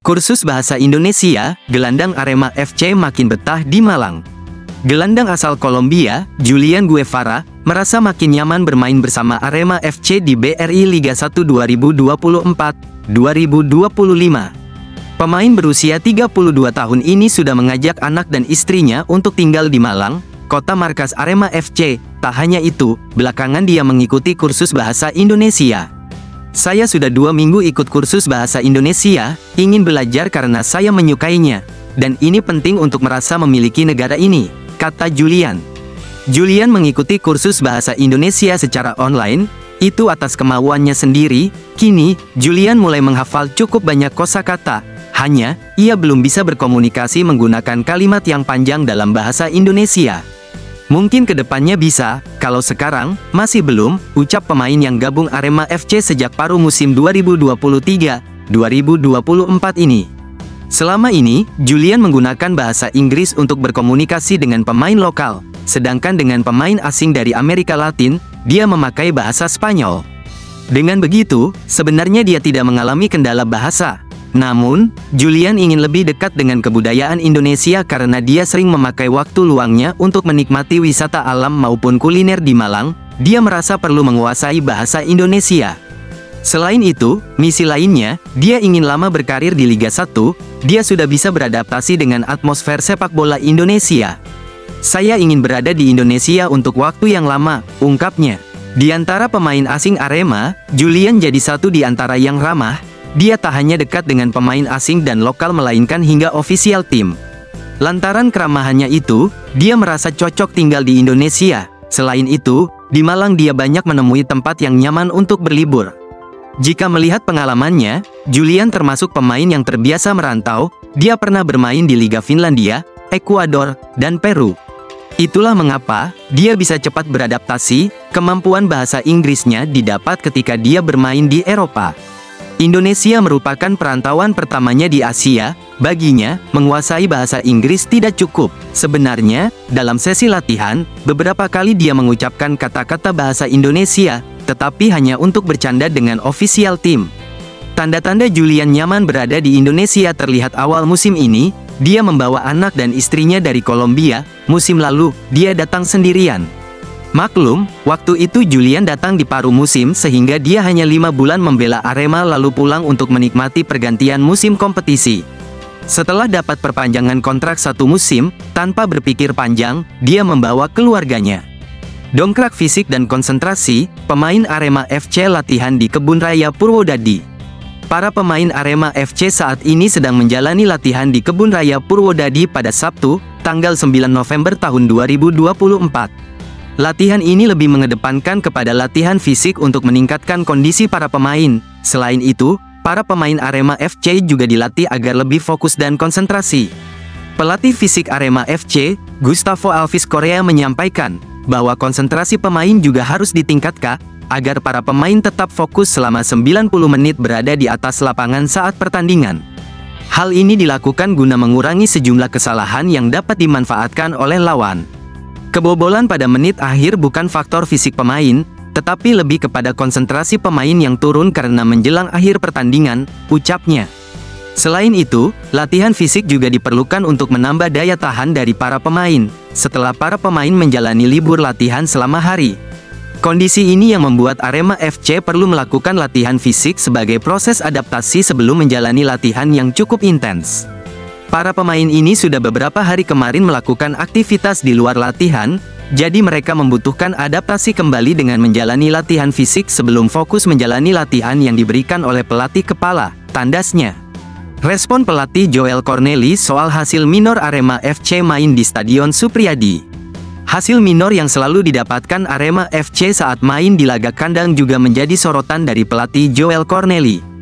Kursus Bahasa Indonesia, gelandang Arema FC makin betah di Malang. Gelandang asal Kolombia, Julian Guevara, merasa makin nyaman bermain bersama Arema FC di BRI Liga 1 2024-2025. Pemain berusia 32 tahun ini sudah mengajak anak dan istrinya untuk tinggal di Malang, kota markas Arema FC. Tak hanya itu, belakangan dia mengikuti kursus bahasa Indonesia. Saya sudah 2 minggu ikut kursus bahasa Indonesia, ingin belajar karena saya menyukainya. Dan ini penting untuk merasa memiliki negara ini, kata Julian. Julian mengikuti kursus bahasa Indonesia secara online, itu atas kemauannya sendiri. Kini, Julian mulai menghafal cukup banyak kosakata. Hanya, ia belum bisa berkomunikasi menggunakan kalimat yang panjang dalam bahasa Indonesia. Mungkin kedepannya bisa, kalau sekarang, masih belum, ucap pemain yang gabung Arema FC sejak paruh musim 2023-2024 ini. Selama ini, Julian menggunakan bahasa Inggris untuk berkomunikasi dengan pemain lokal, sedangkan dengan pemain asing dari Amerika Latin, dia memakai bahasa Spanyol. Dengan begitu, sebenarnya dia tidak mengalami kendala bahasa. Namun, Julian ingin lebih dekat dengan kebudayaan Indonesia karena dia sering memakai waktu luangnya untuk menikmati wisata alam maupun kuliner di Malang. Dia merasa perlu menguasai bahasa Indonesia. Selain itu, misi lainnya, dia ingin lama berkarir di Liga 1, dia sudah bisa beradaptasi dengan atmosfer sepak bola Indonesia. Saya ingin berada di Indonesia untuk waktu yang lama, ungkapnya. Di antara pemain asing Arema, Julian jadi satu di antara yang ramah. Dia tak hanya dekat dengan pemain asing dan lokal melainkan hingga official tim. Lantaran keramahannya itu, dia merasa cocok tinggal di Indonesia. Selain itu, di Malang dia banyak menemui tempat yang nyaman untuk berlibur. Jika melihat pengalamannya, Julian termasuk pemain yang terbiasa merantau. Dia pernah bermain di Liga Finlandia, Ekuador, dan Peru. Itulah mengapa dia bisa cepat beradaptasi. Kemampuan bahasa Inggrisnya didapat ketika dia bermain di Eropa. Indonesia merupakan perantauan pertamanya di Asia. Baginya, menguasai bahasa Inggris tidak cukup. Sebenarnya, dalam sesi latihan, beberapa kali dia mengucapkan kata-kata bahasa Indonesia, tetapi hanya untuk bercanda dengan official team. Tanda-tanda Julian nyaman berada di Indonesia terlihat awal musim ini. Dia membawa anak dan istrinya dari Kolombia. Musim lalu, dia datang sendirian. Maklum, waktu itu Julian datang di paruh musim sehingga dia hanya 5 bulan membela Arema lalu pulang untuk menikmati pergantian musim kompetisi. Setelah dapat perpanjangan kontrak 1 musim, tanpa berpikir panjang, dia membawa keluarganya. Dongkrak fisik dan konsentrasi, pemain Arema FC latihan di Kebun Raya Purwodadi. Para pemain Arema FC saat ini sedang menjalani latihan di Kebun Raya Purwodadi pada Sabtu, tanggal 9 November tahun 2024. Latihan ini lebih mengedepankan kepada latihan fisik untuk meningkatkan kondisi para pemain. Selain itu, para pemain Arema FC juga dilatih agar lebih fokus dan konsentrasi. Pelatih fisik Arema FC, Gustavo Alves Korea menyampaikan bahwa konsentrasi pemain juga harus ditingkatkan agar para pemain tetap fokus selama 90 menit berada di atas lapangan saat pertandingan. Hal ini dilakukan guna mengurangi sejumlah kesalahan yang dapat dimanfaatkan oleh lawan. Kebobolan pada menit akhir bukan faktor fisik pemain, tetapi lebih kepada konsentrasi pemain yang turun karena menjelang akhir pertandingan, ucapnya. Selain itu, latihan fisik juga diperlukan untuk menambah daya tahan dari para pemain, setelah para pemain menjalani libur latihan selama hari. Kondisi ini yang membuat Arema FC perlu melakukan latihan fisik sebagai proses adaptasi sebelum menjalani latihan yang cukup intens. Para pemain ini sudah beberapa hari kemarin melakukan aktivitas di luar latihan, jadi mereka membutuhkan adaptasi kembali dengan menjalani latihan fisik sebelum fokus menjalani latihan yang diberikan oleh pelatih kepala, tandasnya. Respon pelatih Joel Corneli soal hasil minor Arema FC main di Stadion Supriyadi. Hasil minor yang selalu didapatkan Arema FC saat main di laga kandang juga menjadi sorotan dari pelatih Joel Corneli.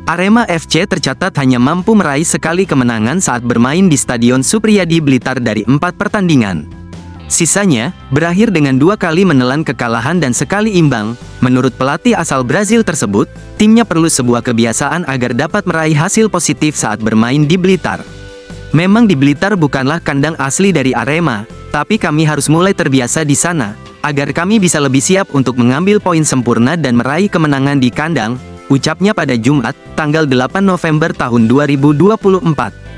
Arema FC tercatat hanya mampu meraih sekali kemenangan saat bermain di Stadion Supriyadi Blitar dari 4 pertandingan. Sisanya, berakhir dengan 2 kali menelan kekalahan dan sekali imbang. Menurut pelatih asal Brazil tersebut, timnya perlu sebuah kebiasaan agar dapat meraih hasil positif saat bermain di Blitar. Memang di Blitar bukanlah kandang asli dari Arema, tapi kami harus mulai terbiasa di sana, agar kami bisa lebih siap untuk mengambil poin sempurna dan meraih kemenangan di kandang, ucapnya pada Jumat, tanggal 8 November tahun 2024.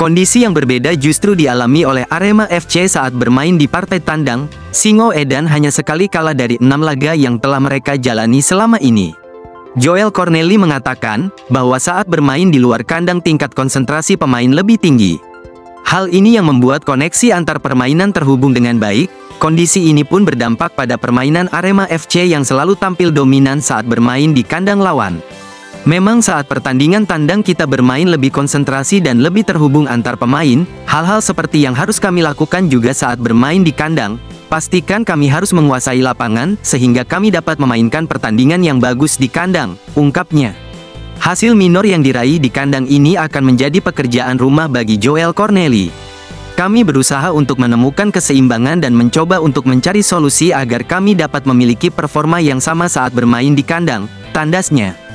Kondisi yang berbeda justru dialami oleh Arema FC saat bermain di partai tandang. Singoedan hanya sekali kalah dari 6 laga yang telah mereka jalani selama ini. Joel Cornelli mengatakan bahwa saat bermain di luar kandang tingkat konsentrasi pemain lebih tinggi. Hal ini yang membuat koneksi antar permainan terhubung dengan baik. Kondisi ini pun berdampak pada permainan Arema FC yang selalu tampil dominan saat bermain di kandang lawan. Memang saat pertandingan tandang kita bermain lebih konsentrasi dan lebih terhubung antar pemain. Hal-hal seperti yang harus kami lakukan juga saat bermain di kandang. Pastikan kami harus menguasai lapangan, sehingga kami dapat memainkan pertandingan yang bagus di kandang, ungkapnya. Hasil minor yang diraih di kandang ini akan menjadi pekerjaan rumah bagi Joel Cornelli. Kami berusaha untuk menemukan keseimbangan dan mencoba untuk mencari solusi agar kami dapat memiliki performa yang sama saat bermain di kandang, tandasnya.